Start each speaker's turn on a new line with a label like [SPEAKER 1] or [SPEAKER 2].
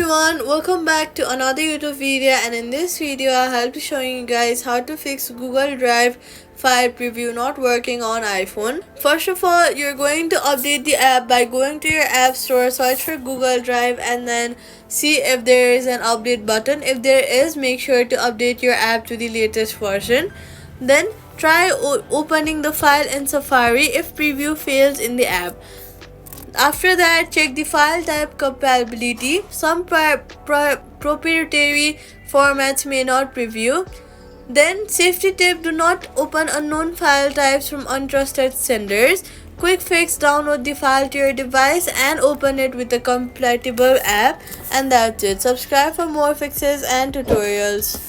[SPEAKER 1] everyone, welcome back to another YouTube video, and in this video I'll be showing you guys how to fix Google Drive file preview not working on iPhone. First of all, you're going to update the app by going to your app store, search for Google Drive, and then see if there is an update button. If there is, make sure to update your app to the latest version. Then try opening the file in Safari if preview fails in the app. After that, check the file type compatibility. Some proprietary formats may not preview. Then, safety tip: do not open unknown file types from untrusted senders. Quick fix: download the file to your device and open it with a compatible app. And that's it. Subscribe for more fixes and tutorials.